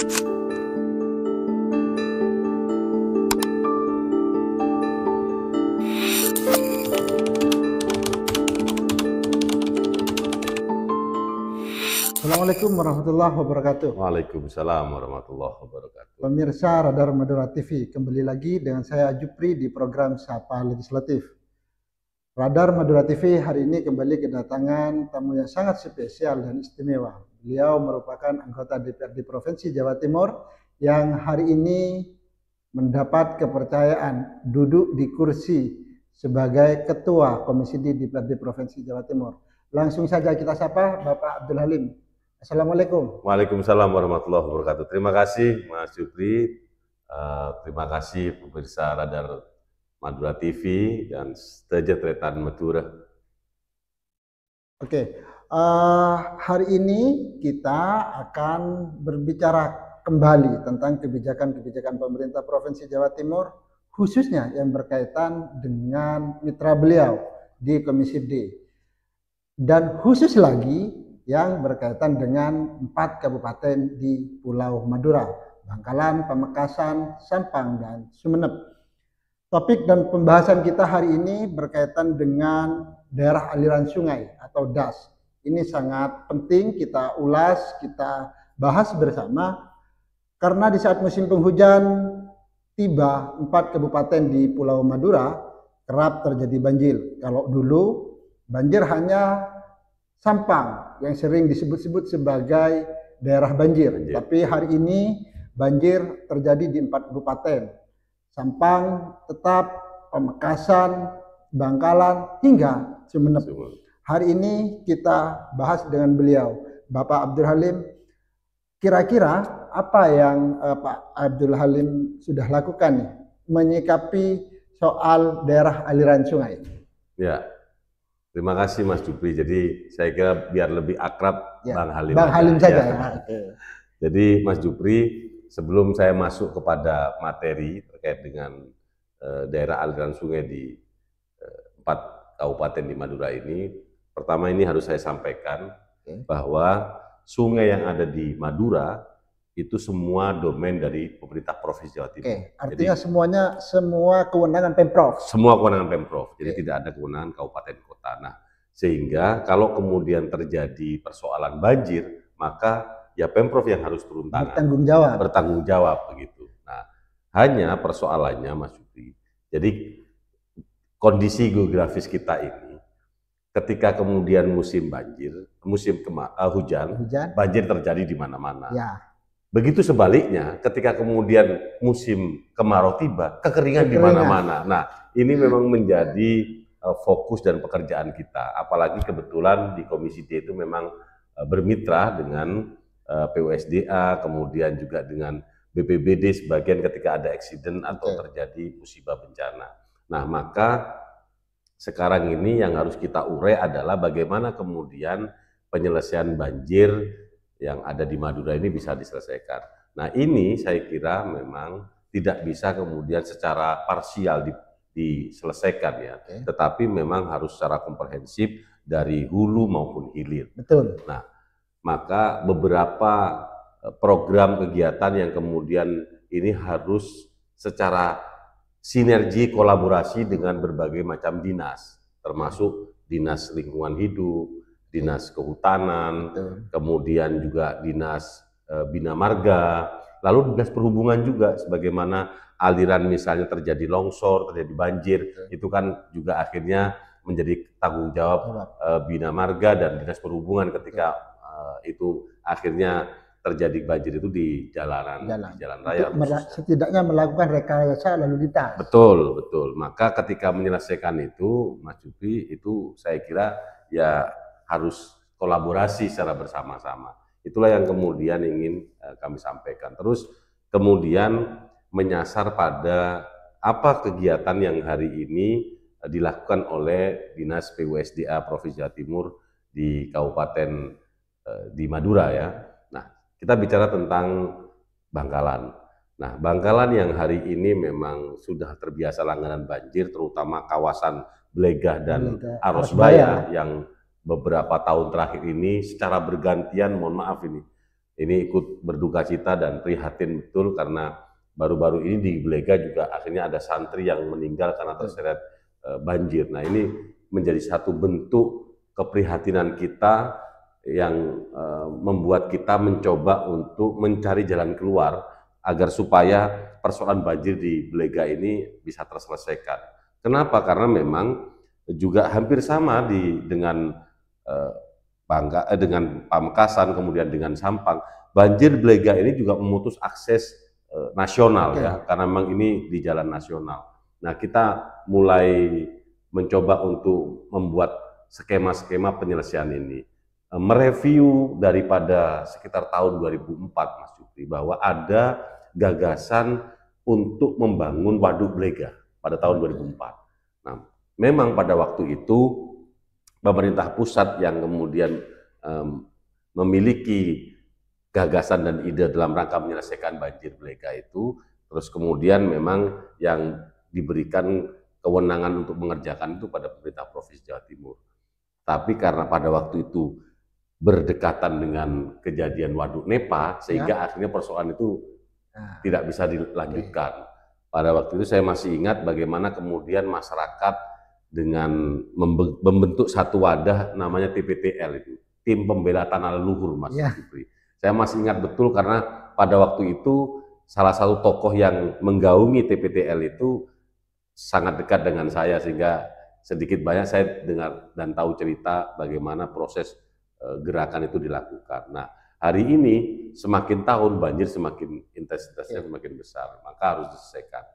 Assalamualaikum warahmatullahi wabarakatuh. Waalaikumsalam warahmatullahi wabarakatuh. Pemirsa Radar Madura TV, kembali lagi dengan saya Jupri di program Sapa Legislatif. Radar Madura TV hari ini kembali kedatangan tamu yang sangat spesial dan istimewa. Beliau merupakan anggota DPRD Provinsi Jawa Timur yang hari ini mendapat kepercayaan duduk di kursi sebagai Ketua Komisi D DPRD Provinsi Jawa Timur. Langsung saja kita sapa Bapak Abdul Halim. Assalamualaikum. Waalaikumsalam warahmatullahi wabarakatuh. Terima kasih Mas Jupri, terima kasih pemirsa Radar Madura TV dan Sejahtera Madura. Oke, hari ini kita akan berbicara kembali tentang kebijakan-kebijakan pemerintah Provinsi Jawa Timur, khususnya yang berkaitan dengan mitra beliau di Komisi D. Dan khusus lagi yang berkaitan dengan 4 kabupaten di Pulau Madura, Bangkalan, Pamekasan, Sampang, dan Sumeneb. Topik dan pembahasan kita hari ini berkaitan dengan daerah aliran sungai atau DAS. Ini sangat penting kita ulas, kita bahas bersama, karena di saat musim penghujan tiba 4 kabupaten di Pulau Madura kerap terjadi banjir. Kalau dulu banjir hanya Sampang yang sering disebut-sebut sebagai daerah banjir. Tapi hari ini banjir terjadi di 4 kabupaten. Sampang tetap, Pamekasan, Bangkalan, hingga Sumeneb. Hari ini kita bahas dengan beliau, Bapak Abdul Halim. Kira-kira apa yang Pak Abdul Halim sudah lakukan nih, menyikapi soal daerah aliran sungai? Ya. Terima kasih Mas Jupri. Jadi saya kira biar lebih akrab ya, Bang Halim. Bang Halim saja. Ya. Jadi Mas Jupri, sebelum saya masuk kepada materi terkait dengan daerah aliran sungai di 4 kabupaten di Madura ini, pertama ini harus saya sampaikan bahwa sungai yang ada di Madura itu semua domain dari pemerintah Provinsi Jawa Timur. Artinya jadi, semua kewenangan Pemprov. Semua kewenangan Pemprov. Jadi tidak ada kewenangan kabupaten kota. Nah, sehingga kalau kemudian terjadi persoalan banjir, maka ya Pemprov yang harus turun tangan. Bertanggung jawab begitu. Nah, hanya persoalannya Mas Jupri. Jadi kondisi geografis kita ini, ketika kemudian musim banjir, hujan, banjir terjadi di mana-mana. Ya. Begitu sebaliknya, ketika kemudian musim kemarau tiba, kekeringan di mana-mana. Nah, ini memang menjadi fokus dan pekerjaan kita. Apalagi kebetulan di Komisi D itu memang bermitra dengan PUSDA, kemudian juga dengan BPBD sebagian ketika ada eksiden atau terjadi musibah bencana. Nah, maka sekarang ini yang harus kita urai adalah bagaimana kemudian penyelesaian banjir yang ada di Madura ini bisa diselesaikan. Nah, ini saya kira memang tidak bisa kemudian secara parsial diselesaikan ya, tetapi memang harus secara komprehensif dari hulu maupun hilir. Betul. Nah, maka beberapa program kegiatan yang kemudian ini harus secara sinergi kolaborasi dengan berbagai macam dinas, termasuk dinas lingkungan hidup, dinas kehutanan, kemudian juga dinas bina marga, lalu dinas perhubungan juga, sebagaimana aliran misalnya terjadi longsor, terjadi banjir, itu kan juga akhirnya menjadi tanggung jawab bina marga dan dinas perhubungan ketika itu akhirnya terjadi banjir itu di jalan raya. Setidaknya melakukan rekayasa lalu lintas. Betul, betul. Maka ketika menyelesaikan itu, Mas Jupri, itu saya kira ya harus kolaborasi secara bersama-sama. Itulah yang kemudian ingin kami sampaikan. Terus kemudian menyasar pada apa kegiatan yang hari ini dilakukan oleh Dinas PUSDA Provinsi Jawa Timur di Kabupaten di Madura ya. Nah, kita bicara tentang Bangkalan. Nah, Bangkalan yang hari ini memang sudah terbiasa langganan banjir, terutama kawasan Blegah dan Arosbaya yang beberapa tahun terakhir ini secara bergantian, mohon maaf ini, ini ikut berduka cita dan prihatin betul karena baru-baru ini di Blega juga akhirnya ada santri yang meninggal karena terseret banjir. Nah, ini menjadi satu bentuk keprihatinan kita yang membuat kita mencoba untuk mencari jalan keluar agar supaya persoalan banjir di Blega ini bisa terselesaikan. Kenapa? Karena memang juga hampir sama dengan dengan Pamekasan, kemudian dengan Sampang, banjir Blega ini juga memutus akses nasional ya, karena memang ini di jalan nasional. Nah, kita mulai mencoba untuk membuat skema-skema penyelesaian ini, mereview daripada sekitar tahun 2004, Mas Jupri, bahwa ada gagasan untuk membangun waduk Blega pada tahun 2004. Nah, memang pada waktu itu pemerintah pusat yang kemudian memiliki gagasan dan ide dalam rangka menyelesaikan banjir Blega itu, terus kemudian memang yang diberikan kewenangan untuk mengerjakan itu pada pemerintah Provinsi Jawa Timur. Tapi karena pada waktu itu berdekatan dengan kejadian Waduk Nepa, sehingga akhirnya persoalan itu tidak bisa dilanjutkan. Pada waktu itu saya masih ingat bagaimana kemudian masyarakat dengan membentuk satu wadah namanya TPTL itu, Tim Pembela Tanah Leluhur, Mas Jupri. Saya masih ingat betul karena pada waktu itu salah satu tokoh yang menggaungi TPTL itu sangat dekat dengan saya, sehingga sedikit banyak saya dengar dan tahu cerita bagaimana proses gerakan itu dilakukan. Nah, hari ini semakin tahun banjir semakin intensitasnya semakin besar, maka harus diselesaikan.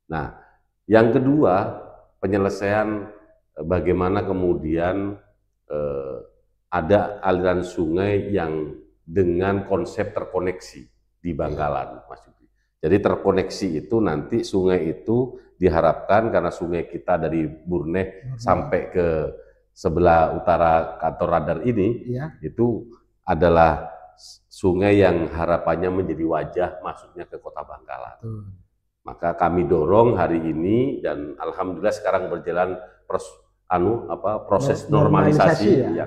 Nah, yang kedua, penyelesaian bagaimana kemudian ada aliran sungai yang dengan konsep terkoneksi di Bangkalan, Mas Yudi. Jadi terkoneksi itu nanti sungai itu diharapkan karena sungai kita dari Burneh sampai ke sebelah utara kantor radar ini, itu adalah sungai yang harapannya menjadi wajah masuknya ke kota Bangkalan. Maka kami dorong hari ini dan alhamdulillah sekarang berjalan proses normalisasi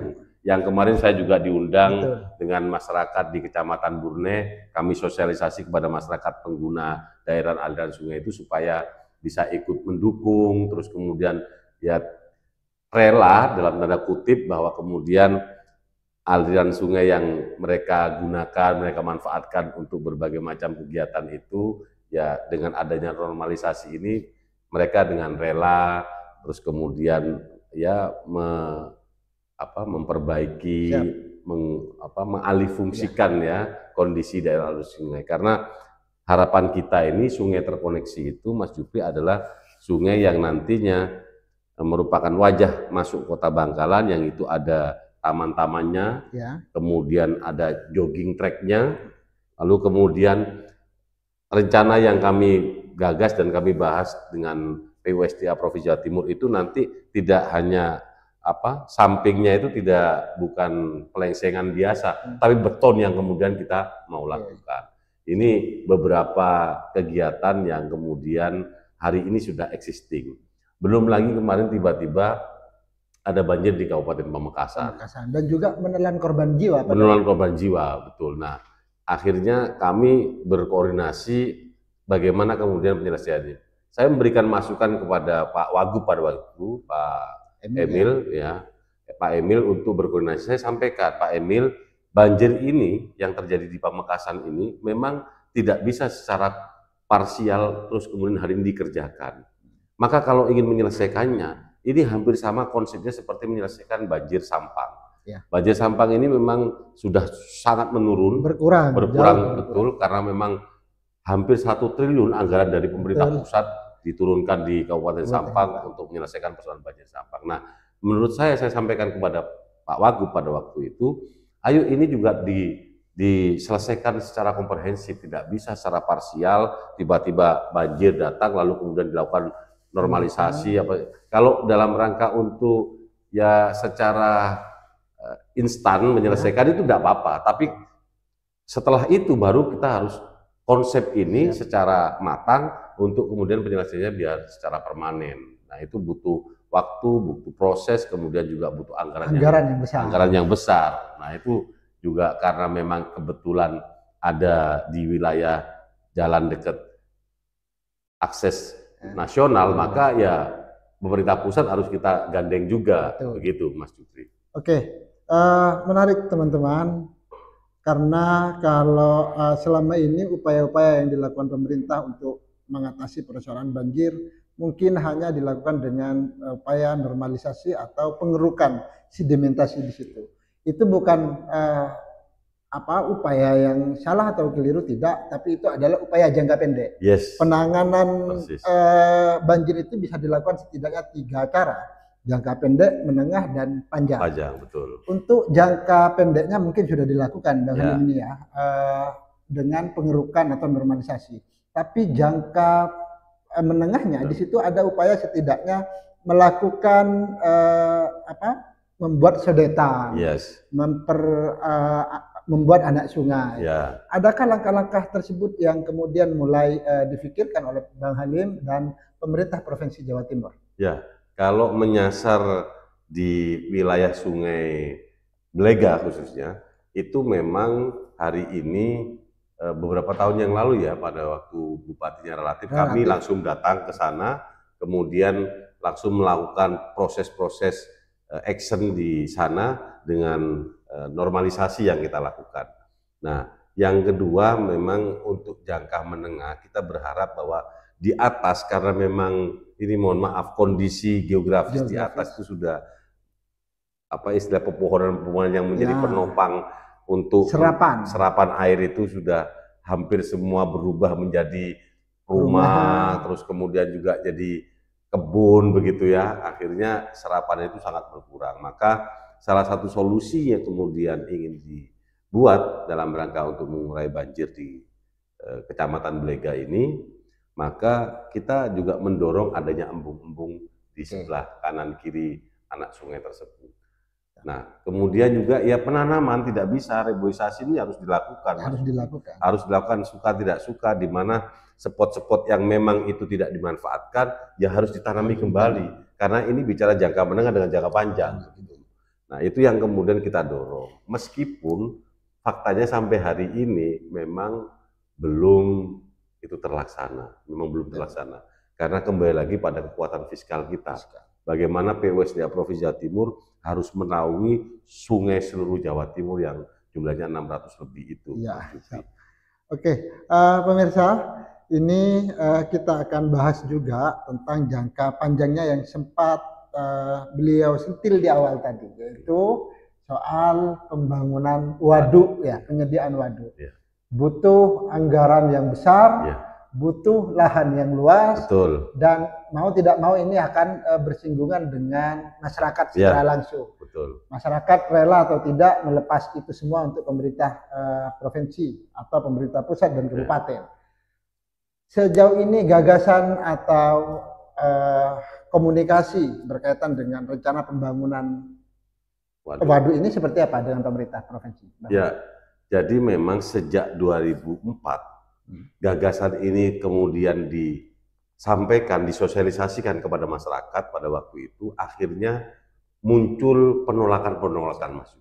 yang kemarin saya juga diundang dengan masyarakat di Kecamatan Burneh. Kami sosialisasi kepada masyarakat pengguna daerah aliran sungai itu supaya bisa ikut mendukung, terus kemudian ya rela dalam tanda kutip bahwa kemudian aliran sungai yang mereka gunakan, mereka manfaatkan untuk berbagai macam kegiatan itu, ya dengan adanya normalisasi ini mereka dengan rela, terus kemudian ya memperbaiki, mengalihfungsikan ya kondisi daerah aliran sungai. Karena harapan kita ini sungai terkoneksi itu, Mas Jupri, adalah sungai yang nantinya merupakan wajah masuk kota Bangkalan, yang itu ada taman-tamannya, kemudian ada jogging tracknya, lalu kemudian rencana yang kami gagas dan kami bahas dengan PUSDA Provinsi Jawa Timur itu nanti tidak hanya sampingnya itu bukan pelengsengan biasa, tapi beton yang kemudian kita mau lakukan. Ini beberapa kegiatan yang kemudian hari ini sudah existing. Belum lagi kemarin tiba-tiba ada banjir di Kabupaten Pamekasan. Dan juga menelan korban jiwa. Menelan korban jiwa, betul. Nah, akhirnya kami berkoordinasi bagaimana kemudian penyelesaiannya. Saya memberikan masukan kepada Pak Wagub pada waktu, Pak Emil, Pak Emil untuk berkoordinasi. Saya sampaikan, Pak Emil, banjir ini yang terjadi di Pamekasan ini memang tidak bisa secara parsial terus kemudian hari ini dikerjakan. Maka kalau ingin menyelesaikannya, ini hampir sama konsepnya seperti menyelesaikan banjir Sampang. Banjir Sampang ini memang sudah sangat menurun, berkurang betul, karena memang hampir 1 triliun anggaran dari pemerintah pusat diturunkan di Kabupaten Sampang untuk menyelesaikan persoalan banjir Sampang. Nah, menurut saya sampaikan kepada Pak Wagub pada waktu itu, ayo ini juga diselesaikan secara komprehensif, tidak bisa secara parsial, tiba-tiba banjir datang lalu kemudian dilakukan normalisasi. Kalau dalam rangka untuk ya secara instan menyelesaikan itu tidak apa-apa, tapi setelah itu baru kita harus konsep ini secara matang untuk kemudian penyelesaiannya biar secara permanen. Nah, itu butuh waktu, butuh proses, kemudian juga butuh anggaran yang besar. Nah, itu juga karena memang kebetulan ada di wilayah jalan dekat akses nasional, maka ya pemerintah pusat harus kita gandeng juga. Betul. Begitu Mas Jupri. Oke, menarik teman-teman, karena kalau selama ini upaya-upaya yang dilakukan pemerintah untuk mengatasi persoalan banjir mungkin hanya dilakukan dengan upaya normalisasi atau pengerukan sedimentasi di situ. Itu bukan upaya yang salah atau keliru, tidak, tapi itu adalah upaya jangka pendek. Yes. Penanganan banjir itu bisa dilakukan setidaknya 3 cara: jangka pendek, menengah, dan panjang. Panjang, betul. Untuk jangka pendeknya mungkin sudah dilakukan dalam ini ya, dengan pengerukan atau normalisasi. Tapi jangka menengahnya di situ ada upaya setidaknya melakukan membuat sodetan, membuat anak sungai. Adakah langkah-langkah tersebut yang kemudian mulai difikirkan oleh Bang Halim dan pemerintah Provinsi Jawa Timur? Ya, kalau menyasar di wilayah Sungai Belega khususnya, itu memang hari ini beberapa tahun yang lalu ya, pada waktu bupatinya relatif, kami langsung datang ke sana, kemudian langsung melakukan proses-proses action di sana dengan normalisasi yang kita lakukan. Nah, yang kedua memang untuk jangka menengah kita berharap bahwa di atas, karena memang ini mohon maaf kondisi geografis di atas itu sudah istilah pepohonan yang menjadi penopang untuk serapan air itu sudah hampir semua berubah menjadi rumah, terus kemudian juga jadi kebun begitu ya. Akhirnya serapan itu sangat berkurang. Maka salah satu solusi yang kemudian ingin dibuat dalam rangka untuk mengurai banjir di Kecamatan Belega ini, maka kita juga mendorong adanya embung-embung di sebelah kanan kiri anak sungai tersebut. Nah, kemudian juga ya penanaman tidak bisa, reboisasi ini harus dilakukan. Harus dilakukan suka tidak suka, di mana spot-spot yang memang itu tidak dimanfaatkan ya harus ditanami kembali, karena ini bicara jangka menengah dengan jangka panjang. Nah, itu yang kemudian kita dorong. Meskipun faktanya sampai hari ini memang belum itu terlaksana, karena kembali lagi pada kekuatan fiskal kita. Bagaimana PUSDA Provinsi Jawa Timur harus menaungi sungai seluruh Jawa Timur yang jumlahnya 600 lebih itu. Ya, oke, pemirsa, ini kita akan bahas juga tentang jangka panjangnya yang sempat beliau sentil di awal tadi, yaitu soal pembangunan waduk, penyediaan waduk. Butuh anggaran yang besar, butuh lahan yang luas, dan mau tidak mau ini akan bersinggungan dengan masyarakat secara langsung. Masyarakat rela atau tidak melepas itu semua untuk pemerintah provinsi atau pemerintah pusat dan kabupaten. Sejauh ini gagasan atau komunikasi berkaitan dengan rencana pembangunan waduk ini seperti apa dengan pemerintah provinsi? Ya, jadi memang sejak 2004 gagasan ini kemudian disampaikan, disosialisasikan kepada masyarakat pada waktu itu, akhirnya muncul penolakan-penolakan, Mas.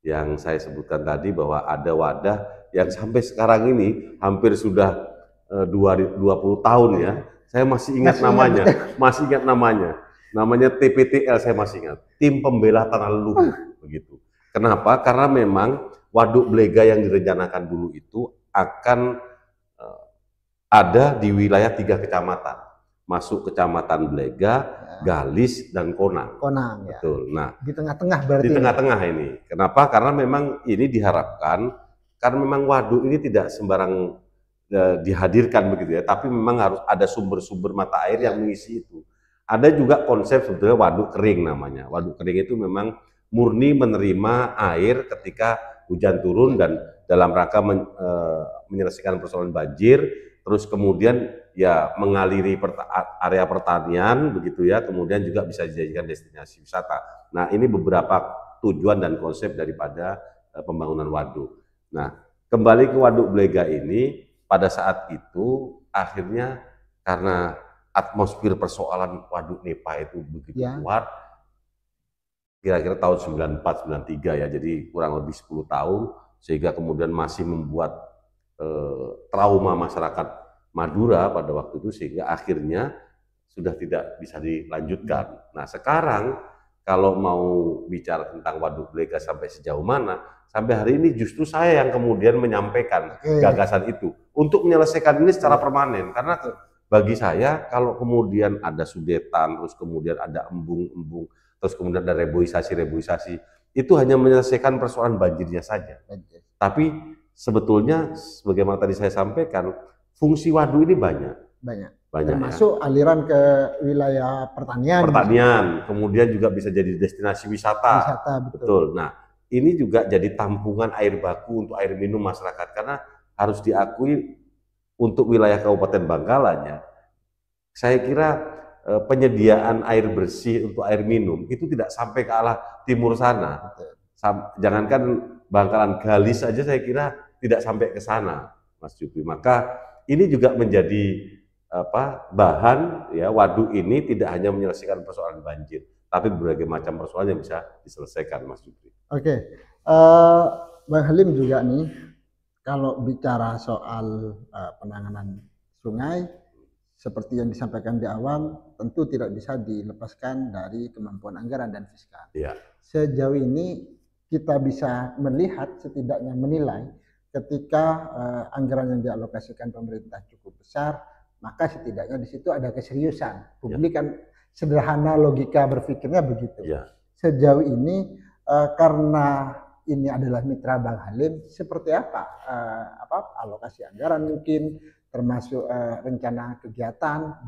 Yang saya sebutkan tadi bahwa ada wadah yang sampai sekarang ini hampir sudah 20 tahun ya. Saya masih ingat namanya. Namanya TPTL, saya masih ingat. Tim Pembela Tanah Leluhur, begitu. Kenapa? Karena memang waduk Belega yang direncanakan dulu itu akan ada di wilayah 3 kecamatan. Masuk Kecamatan Belega, Galis, dan Konang. Betul. Nah, di tengah-tengah berarti. Di tengah-tengah ini. Kenapa? Karena memang ini diharapkan, karena memang waduk ini tidak sembarang dihadirkan begitu ya, tapi memang harus ada sumber-sumber mata air yang mengisi itu. Ada juga konsep sebetulnya waduk kering namanya. Waduk kering itu memang murni menerima air ketika hujan turun dan dalam rangka menyelesaikan persoalan banjir, terus kemudian ya mengaliri area pertanian begitu ya, kemudian juga bisa dijadikan destinasi wisata. Nah, ini beberapa tujuan dan konsep daripada pembangunan waduk. Nah, kembali ke waduk Belega ini, pada saat itu akhirnya karena atmosfer persoalan waduk Nepa itu begitu kuat, kira-kira tahun 94-93 ya, jadi kurang lebih 10 tahun, sehingga kemudian masih membuat trauma masyarakat Madura pada waktu itu, sehingga akhirnya sudah tidak bisa dilanjutkan. Nah sekarang kalau mau bicara tentang Waduk Blega sampai sejauh mana, sampai hari ini justru saya yang kemudian menyampaikan gagasan itu untuk menyelesaikan ini secara permanen. Karena bagi saya kalau kemudian ada sudetan, terus kemudian ada embung-embung, terus kemudian ada reboisasi, itu hanya menyelesaikan persoalan banjirnya saja. Tapi sebetulnya sebagaimana tadi saya sampaikan, fungsi waduk ini banyak. Termasuk ya, aliran ke wilayah pertanian. Kemudian juga bisa jadi destinasi wisata. Betul. Nah, ini juga jadi tampungan air baku untuk air minum masyarakat, karena harus diakui untuk wilayah Kabupaten Bangkalan, saya kira penyediaan air bersih untuk air minum itu tidak sampai ke arah timur sana. Jangankan Bangkalan, Galis saja saya kira tidak sampai ke sana, Mas Jupri. Maka ini juga menjadi bahan ya, waduk ini tidak hanya menyelesaikan persoalan banjir, tapi berbagai macam persoalan yang bisa diselesaikan, Mas Jupri. Oke, Bang Halim juga nih, kalau bicara soal penanganan sungai, seperti yang disampaikan di awal, tentu tidak bisa dilepaskan dari kemampuan anggaran dan fiskal. Sejauh ini kita bisa melihat, setidaknya menilai, ketika anggaran yang dialokasikan pemerintah cukup besar, maka setidaknya di situ ada keseriusan. Publik kan sederhana logika berpikirnya begitu. Sejauh ini karena ini adalah mitra Bang Halim, seperti apa alokasi anggaran mungkin, termasuk rencana kegiatan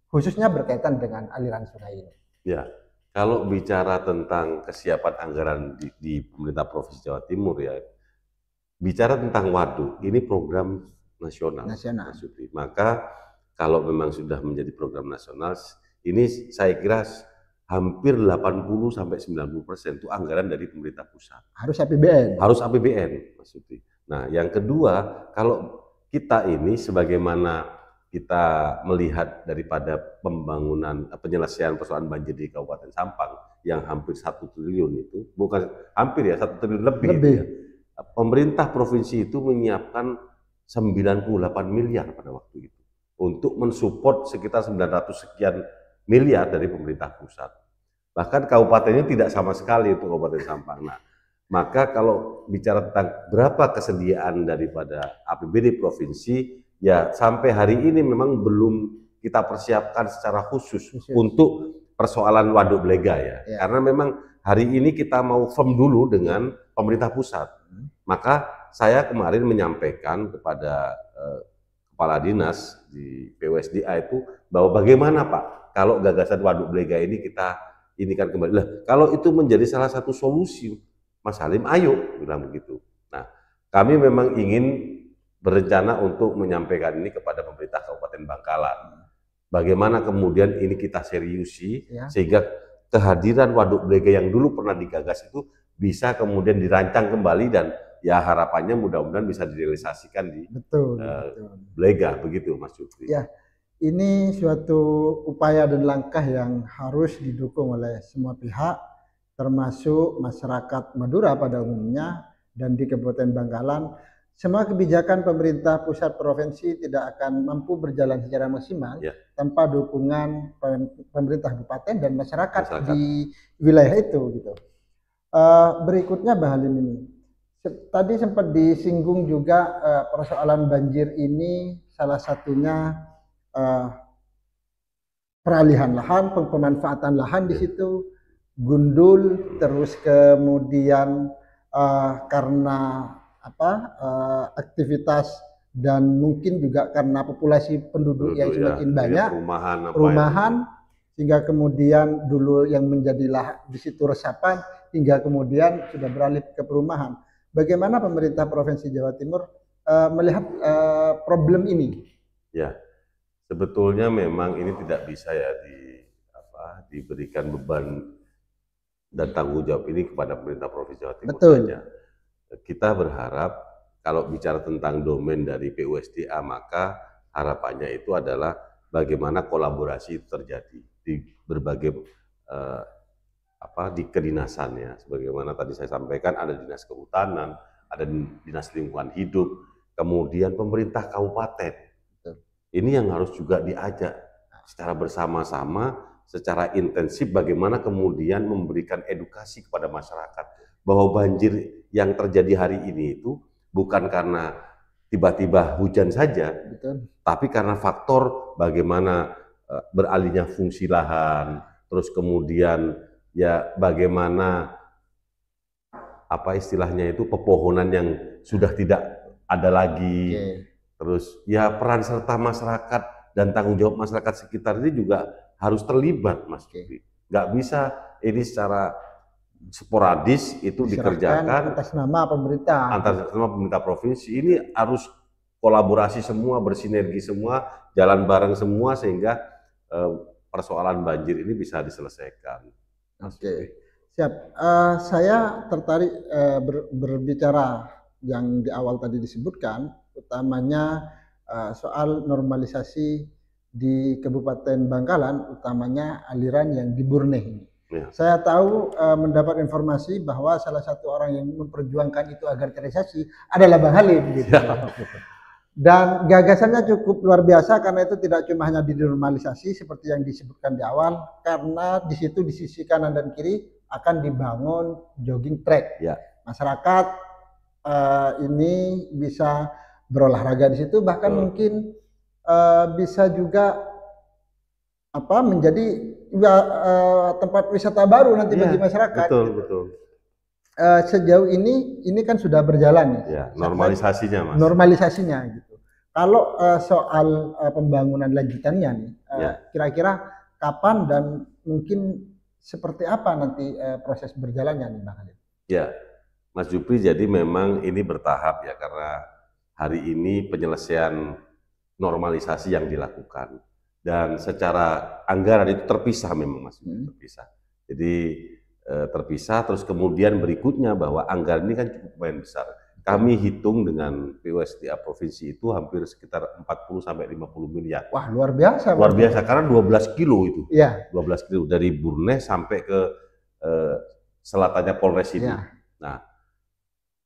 khususnya berkaitan dengan aliran sungai ini? Ya, kalau bicara tentang kesiapan anggaran di pemerintah Provinsi Jawa Timur, ya, bicara tentang waduk, ini program nasional. Maka kalau memang sudah menjadi program nasional, ini saya kira hampir 80–90% itu anggaran dari pemerintah pusat. Harus APBN? Harus APBN, Mas Sutri. Nah, yang kedua, kalau kita ini sebagaimana kita melihat daripada pembangunan penyelesaian persoalan banjir di Kabupaten Sampang yang hampir 1 triliun itu, bukan hampir ya, 1 triliun lebih. Ya. Pemerintah provinsi itu menyiapkan 98 miliar pada waktu itu untuk mensupport sekitar 900 sekian miliar dari pemerintah pusat. Bahkan kabupatennya tidak sama sekali untuk Kabupaten Sampang. Nah, maka kalau bicara tentang berapa kesediaan daripada APBD provinsi, ya sampai hari ini memang belum kita persiapkan secara khusus untuk persoalan Waduk Blega ya. Karena memang hari ini kita mau firm dulu dengan pemerintah pusat. Maka saya kemarin menyampaikan kepada kepala dinas di PUSDA itu bahwa bagaimana Pak kalau gagasan Waduk Blega ini kita kan kembali. Lah, kalau itu menjadi salah satu solusi, Mas Halim, ayo, bilang begitu. Nah, kami memang ingin berencana untuk menyampaikan ini kepada pemerintah Kabupaten Bangkalan. Bagaimana kemudian ini kita seriusi, sehingga kehadiran Waduk Blega yang dulu pernah digagas itu bisa kemudian dirancang kembali, dan ya harapannya mudah-mudahan bisa direalisasikan di Blega, begitu Mas Jupri. Ya, ini suatu upaya dan langkah yang harus didukung oleh semua pihak, termasuk masyarakat Madura pada umumnya dan di Kabupaten Bangkalan. Semua kebijakan pemerintah pusat provinsi tidak akan mampu berjalan secara maksimal tanpa dukungan pemerintah kabupaten dan masyarakat di wilayah itu, gitu. Berikutnya Bang Halim, ini tadi sempat disinggung juga persoalan banjir ini, salah satunya peralihan lahan, pemanfaatan lahan di situ, gundul, terus kemudian karena aktivitas dan mungkin juga karena populasi penduduk yang semakin banyak, perumahan, sehingga kemudian dulu yang menjadilah di situ resapan, hingga kemudian sudah beralih ke perumahan. Bagaimana pemerintah Provinsi Jawa Timur melihat problem ini? Ya, sebetulnya memang ini tidak bisa ya diberikan beban dan tanggung jawab ini kepada pemerintah Provinsi Jawa Timur saja. Kita berharap kalau bicara tentang domain dari PUSDA, maka harapannya itu adalah bagaimana kolaborasi itu terjadi di berbagai di kedinasannya. Sebagaimana tadi saya sampaikan, ada dinas kehutanan, ada dinas lingkungan hidup, kemudian pemerintah kabupaten. Ini yang harus juga diajak secara bersama-sama, secara intensif bagaimana kemudian memberikan edukasi kepada masyarakat bahwa banjir yang terjadi hari ini itu bukan karena tiba-tiba hujan saja, tapi karena faktor bagaimana beralihnya fungsi lahan, terus kemudian ya bagaimana apa istilahnya itu pepohonan yang sudah tidak ada lagi. Terus ya peran serta masyarakat dan tanggung jawab masyarakat sekitar ini juga harus terlibat, Mas. Nggak bisa ini secara sporadis itu dikerjakan atas nama pemerintah. Atas nama pemerintah provinsi. Ini harus kolaborasi semua, bersinergi semua, jalan bareng semua sehingga persoalan banjir ini bisa diselesaikan. Oke, siap. Saya tertarik berbicara yang di awal tadi disebutkan, utamanya soal normalisasi di Kabupaten Bangkalan, utamanya aliran yang di Burneh ini. Ya. Saya tahu mendapat informasi bahwa salah satu orang yang memperjuangkan itu agar terrealisasi adalah Bang Halim. Gitu. Ya. Dan gagasannya cukup luar biasa karena itu tidak cuma hanya dinormalisasi seperti yang disebutkan di awal, karena di situ di sisi kanan dan kiri akan dibangun jogging track. Ya. Masyarakat ini bisa berolahraga di situ, bahkan mungkin bisa juga menjadi tempat wisata baru nanti bagi masyarakat. Betul, betul. Sejauh ini kan sudah berjalan ya. Normalisasinya, Mas. Normalisasinya gitu. Kalau soal pembangunan lanjutannya nih, kira-kira kapan dan mungkin seperti apa nanti proses berjalannya nih, Bang Halim? Ya, Mas Jupri, jadi memang ini bertahap ya, karena hari ini penyelesaian normalisasi yang dilakukan dan secara anggaran itu terpisah memang, Mas, terpisah. Jadi terpisah, terus kemudian berikutnya bahwa anggaran ini kan cukup lumayan besar. Kami hitung dengan PUSDA provinsi itu hampir sekitar 40–50 miliar. Wah, luar biasa. Luar biasa, karena 12 kilo itu. Iya. 12 kilo dari Burneh sampai ke selatannya Polres ini. Ya. Nah,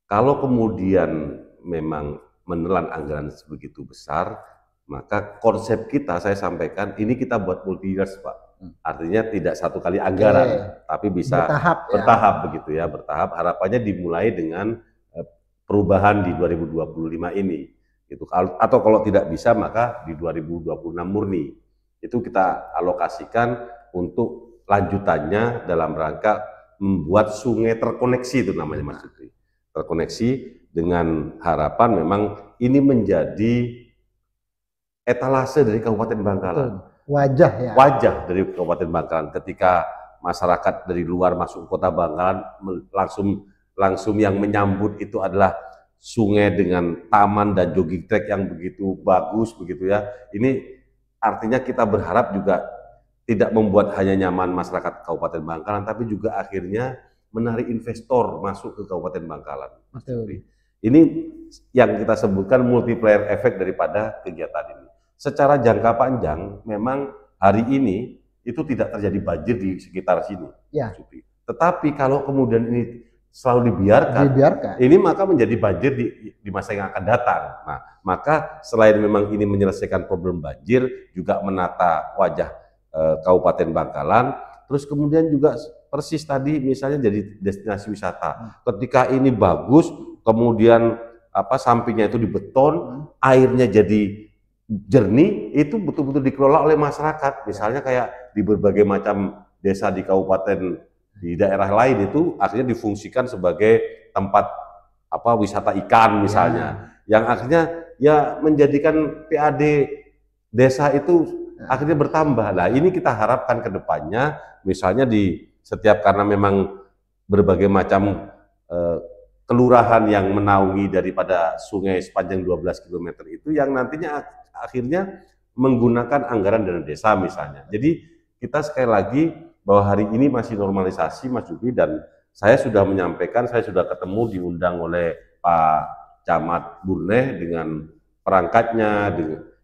kalau kemudian memang menelan anggaran sebegitu besar, maka konsep kita, saya sampaikan, ini kita buat multi years, Pak. Artinya tidak satu kali anggaran, tapi bisa bertahap begitu ya, bertahap. Harapannya dimulai dengan perubahan di 2025 ini. Gitu. Atau kalau tidak bisa, maka di 2026 murni. Itu kita alokasikan untuk lanjutannya dalam rangka membuat sungai terkoneksi, itu namanya, Mas Jupri. Terkoneksi dengan harapan memang ini menjadi etalase dari Kabupaten Bangkalan. Wajah ya. Wajah dari Kabupaten Bangkalan. Ketika masyarakat dari luar masuk kota Bangkalan, langsung yang menyambut itu adalah sungai dengan taman dan jogging track yang begitu bagus begitu ya. Ini artinya kita berharap juga tidak membuat hanya nyaman masyarakat Kabupaten Bangkalan, tapi juga akhirnya menarik investor masuk ke Kabupaten Bangkalan. Betul. Ini yang kita sebutkan multiplier efek daripada kegiatan ini. Secara jangka panjang, memang hari ini itu tidak terjadi banjir di sekitar sini. Ya. Tetapi kalau kemudian ini selalu dibiarkan, ini maka menjadi banjir di masa yang akan datang. Nah, maka selain memang ini menyelesaikan problem banjir, juga menata wajah Kabupaten Bangkalan, terus kemudian juga persis tadi misalnya jadi destinasi wisata. Ketika ini bagus, kemudian sampingnya itu dibeton, airnya jadi jernih, itu betul-betul dikelola oleh masyarakat. Misalnya kayak di berbagai macam desa di kabupaten di daerah lain itu akhirnya difungsikan sebagai tempat wisata ikan misalnya, yang akhirnya ya menjadikan PAD desa itu akhirnya bertambah. Nah, ini kita harapkan ke depannya, misalnya di setiap, karena memang berbagai macam kelurahan yang menaungi daripada sungai sepanjang 12 km itu yang nantinya akhirnya menggunakan anggaran dana desa misalnya. Jadi kita sekali lagi bahwa hari ini masih normalisasi, Mas Jupri, dan saya sudah menyampaikan, saya sudah ketemu, diundang oleh Pak Camat Burneh dengan perangkatnya,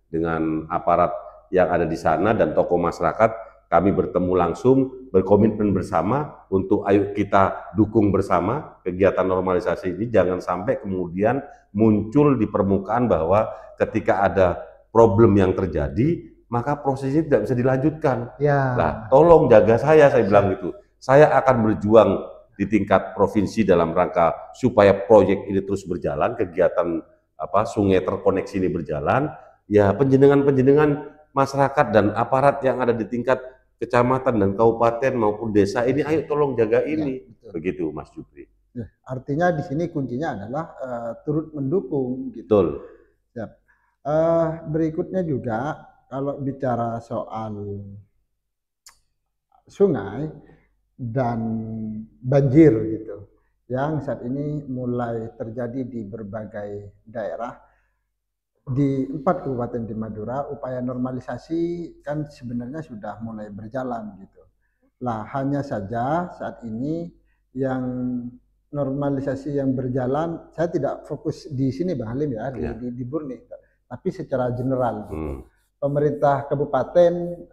dengan aparat yang ada di sana dan tokoh masyarakat. kami bertemu langsung, berkomitmen bersama untuk ayo kita dukung bersama kegiatan normalisasi ini. Jangan sampai kemudian muncul di permukaan bahwa ketika ada problem yang terjadi, maka prosesnya tidak bisa dilanjutkan. Ya. Nah, tolong jaga saya bilang gitu. Saya akan berjuang di tingkat provinsi dalam rangka supaya proyek ini terus berjalan, kegiatan sungai terkoneksi ini berjalan. Ya, penjenengan masyarakat dan aparat yang ada di tingkat kecamatan dan kabupaten maupun desa ini, ayo tolong jaga ini. Ya, begitu, Mas Jupri. Ya, artinya di sini kuncinya adalah turut mendukung. Gitu. Betul. Ya. Berikutnya juga kalau bicara soal sungai dan banjir gitu, yang saat ini mulai terjadi di berbagai daerah di 4 kabupaten di Madura, upaya normalisasi kan sebenarnya sudah mulai berjalan gitu. Lah hanya saja saat ini yang normalisasi yang berjalan, saya tidak fokus di sini Bang Halim ya, di Burni, tapi secara general gitu. Pemerintah kabupaten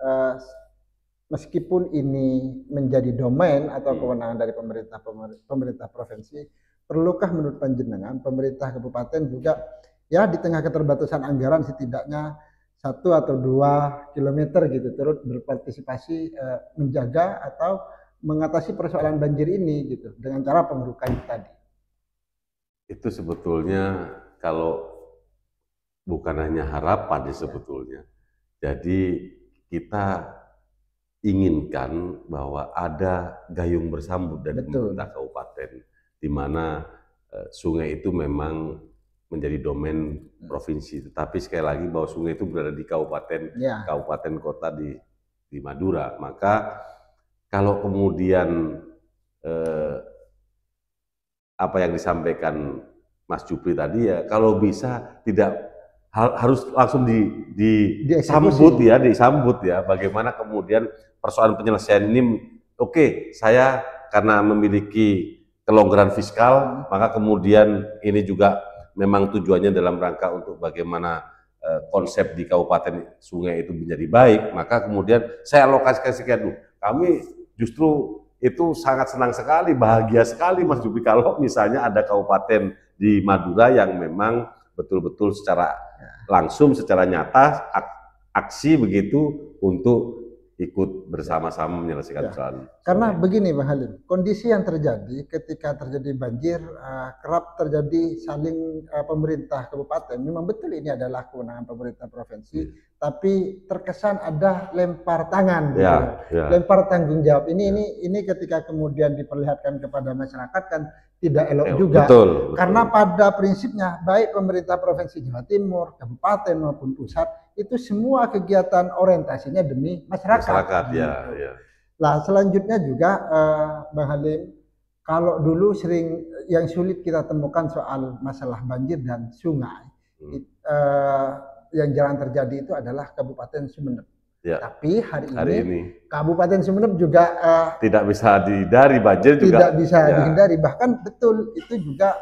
meskipun ini menjadi domain atau kewenangan dari pemerintah provinsi, perlukah menurut panjenengan pemerintah kabupaten juga ya di tengah keterbatasan anggaran setidaknya 1 atau 2 kilometer gitu turut berpartisipasi menjaga atau mengatasi persoalan banjir ini gitu dengan cara pengerukan tadi. Itu sebetulnya kalau bukan hanya harapan sebetulnya. Jadi kita inginkan bahwa ada gayung bersambut dari pemerintah kabupaten, di mana sungai itu memang menjadi domain provinsi. Tetapi sekali lagi bahwa sungai itu berada di kabupaten kota di Madura. Maka kalau kemudian apa yang disampaikan Mas Jupri tadi ya, kalau bisa tidak harus langsung disambut ya. Bagaimana kemudian persoalan penyelesaian ini? Oke, saya karena memiliki kelonggaran fiskal, maka kemudian ini juga memang tujuannya dalam rangka untuk bagaimana konsep di kabupaten sungai itu menjadi baik, maka kemudian saya alokasikan sekian dulu. Kami justru itu sangat senang sekali, bahagia sekali Mas Jupri kalau misalnya ada kabupaten di Madura yang memang betul-betul secara langsung, secara nyata aksi begitu untuk ikut bersama-sama menyelesaikan persoalan. Karena begini Bang Halim, kondisi yang terjadi ketika terjadi banjir kerap terjadi saling pemerintah kabupaten. Memang betul ini adalah kewenangan pemerintah provinsi, tapi terkesan ada lempar tangan, lempar tanggung jawab. Ini ketika kemudian diperlihatkan kepada masyarakat kan tidak elok juga. Betul. Karena pada prinsipnya baik pemerintah provinsi Jawa Timur, kabupaten maupun pusat itu semua kegiatan orientasinya demi masyarakat. Nah, selanjutnya juga Bang Halim, kalau dulu sering yang sulit kita temukan soal masalah banjir dan sungai, yang jarang terjadi itu adalah Kabupaten Sumeneb. Tapi hari ini Kabupaten Sumeneb juga tidak bisa dihindari, banjir juga tidak bisa dihindari, bahkan betul itu juga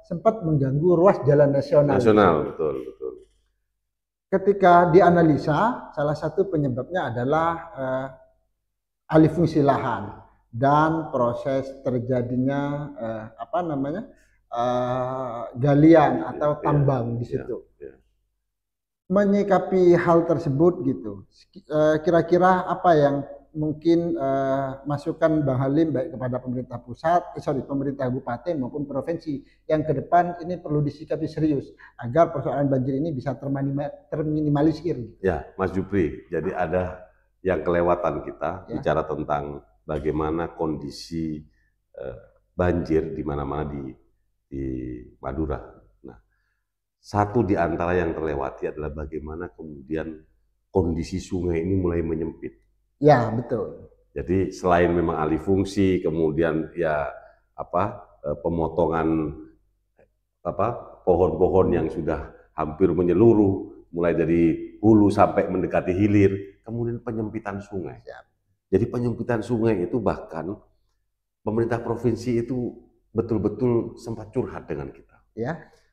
sempat mengganggu ruas jalan nasional. Betul. Ketika dianalisa, salah satu penyebabnya adalah alih fungsi lahan dan proses terjadinya galian atau tambang di situ. Menyikapi hal tersebut gitu, kira-kira apa yang mungkin masukan Bang Halim baik kepada pemerintah pemerintah kabupaten maupun provinsi yang ke depan ini perlu disikapi serius agar persoalan banjir ini bisa terminimalisir. Ya, Mas Jupri, jadi ada yang kelewatan kita bicara tentang bagaimana kondisi banjir di mana-mana di Madura. Nah, satu di antara yang terlewati adalah bagaimana kemudian kondisi sungai ini mulai menyempit. Ya, betul. Jadi selain memang alih fungsi, kemudian pemotongan pohon-pohon yang sudah hampir menyeluruh, mulai dari hulu sampai mendekati hilir, kemudian penyempitan sungai. Jadi penyempitan sungai itu bahkan pemerintah provinsi itu betul-betul sempat curhat dengan kita.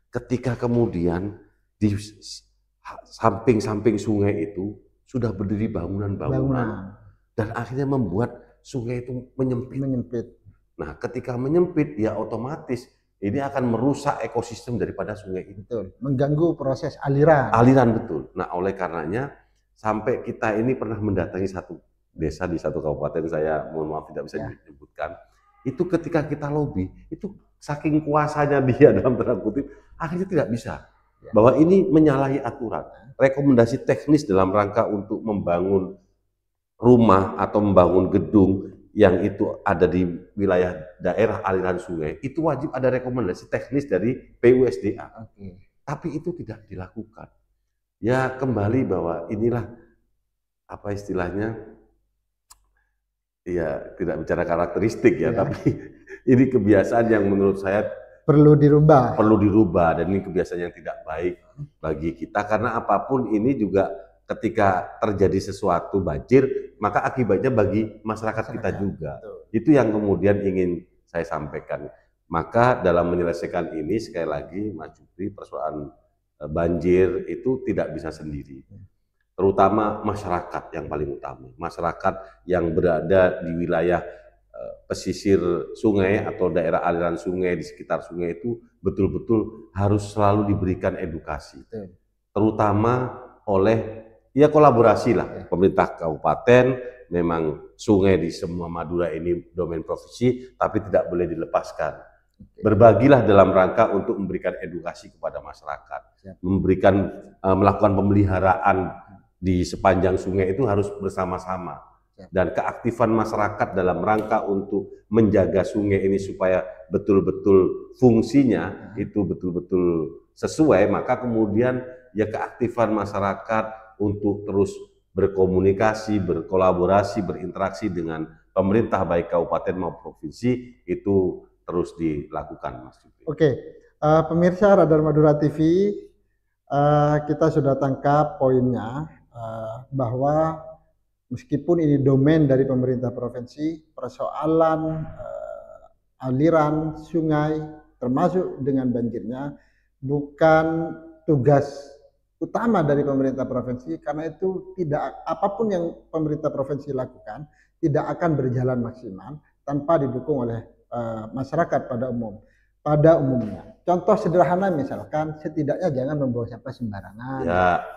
Ketika kemudian di samping-samping sungai itu sudah berdiri bangunan-bangunan dan akhirnya membuat sungai itu menyempit. Nah, ketika menyempit, ya otomatis ini akan merusak ekosistem daripada sungai itu. Betul. Mengganggu proses aliran. Aliran, betul. Nah, oleh karenanya sampai kita ini pernah mendatangi satu desa di satu kabupaten, saya mohon maaf tidak bisa disebutkan. Itu ketika kita lobby, itu saking kuasanya dia dalam tanda kutip, akhirnya tidak bisa. Bahwa ini menyalahi aturan. Rekomendasi teknis dalam rangka untuk membangun rumah atau membangun gedung yang itu ada di wilayah daerah aliran sungai, itu wajib ada rekomendasi teknis dari PUSDA. Tapi itu tidak dilakukan. Ya kembali bahwa inilah apa istilahnya, ya tidak bicara karakteristik ya, tapi ini kebiasaan yang menurut saya perlu dirubah. Perlu dirubah, dan ini kebiasaan yang tidak baik bagi kita, karena apapun ini juga ketika terjadi sesuatu banjir, maka akibatnya bagi masyarakat kita juga. Betul. Itu yang kemudian ingin saya sampaikan. Maka dalam menyelesaikan ini, sekali lagi Mas Jupri, persoalan banjir itu tidak bisa sendiri. Terutama masyarakat yang paling utama. Masyarakat yang berada di wilayah pesisir sungai atau daerah aliran sungai di sekitar sungai itu betul-betul harus selalu diberikan edukasi. Terutama oleh kolaborasi lah, pemerintah kabupaten. Memang sungai di semua Madura ini domain provinsi, tapi tidak boleh dilepaskan. Berbagilah dalam rangka untuk memberikan edukasi kepada masyarakat, melakukan pemeliharaan di sepanjang sungai itu harus bersama-sama, dan keaktifan masyarakat dalam rangka untuk menjaga sungai ini supaya betul-betul fungsinya itu betul-betul sesuai, maka kemudian ya keaktifan masyarakat untuk terus berkomunikasi, berkolaborasi, berinteraksi dengan pemerintah baik kabupaten maupun provinsi itu terus dilakukan, Mas Jupri. Oke, pemirsa Radar Madura TV, kita sudah tangkap poinnya bahwa meskipun ini domain dari pemerintah provinsi, persoalan aliran sungai termasuk dengan banjirnya bukan tugas utama dari pemerintah provinsi, karena itu apapun yang pemerintah provinsi lakukan tidak akan berjalan maksimal tanpa didukung oleh masyarakat pada umumnya. Contoh sederhana misalkan, setidaknya jangan membuang sampah sembarangan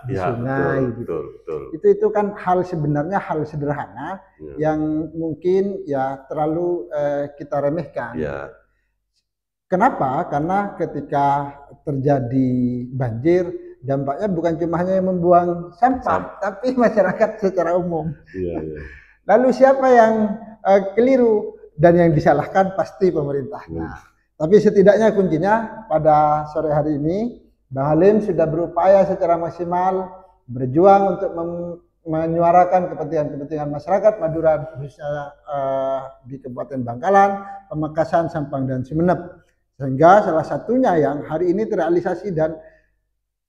di sungai. Betul. Itu kan sebenarnya hal sederhana yang mungkin terlalu kita remehkan. Kenapa? Karena ketika terjadi banjir, dampaknya bukan cuma hanya yang membuang sampah, tapi masyarakat secara umum. Lalu siapa yang keliru? Dan yang disalahkan pasti pemerintah. Tapi setidaknya kuncinya pada sore hari ini, Bang Halim sudah berupaya secara maksimal berjuang untuk menyuarakan kepentingan masyarakat Madura, khususnya di Kabupaten Bangkalan, Pamekasan, Sampang, dan Sumeneb. Sehingga salah satunya yang hari ini terrealisasi dan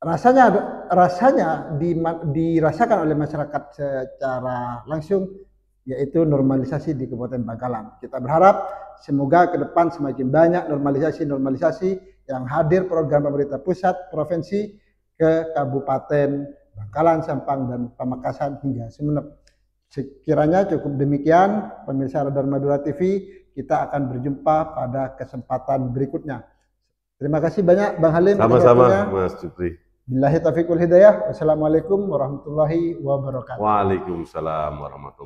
rasanya dirasakan oleh masyarakat secara langsung, yaitu normalisasi di Kabupaten Bangkalan. Kita berharap semoga ke depan semakin banyak normalisasi yang hadir program pemerintah pusat, provinsi ke Kabupaten Bangkalan, Sampang, dan Pamekasan hingga Sumeneb. Sekiranya cukup demikian, pemirsa Radar Madura TV, kita akan berjumpa pada kesempatan berikutnya. Terima kasih banyak Bang Halim. Sama-sama Mas Jupri. Billahi taufiq wal hidayah. Wassalamualaikum warahmatullahi wabarakatuh. Waalaikumsalam warahmatullahi wabarakatuh.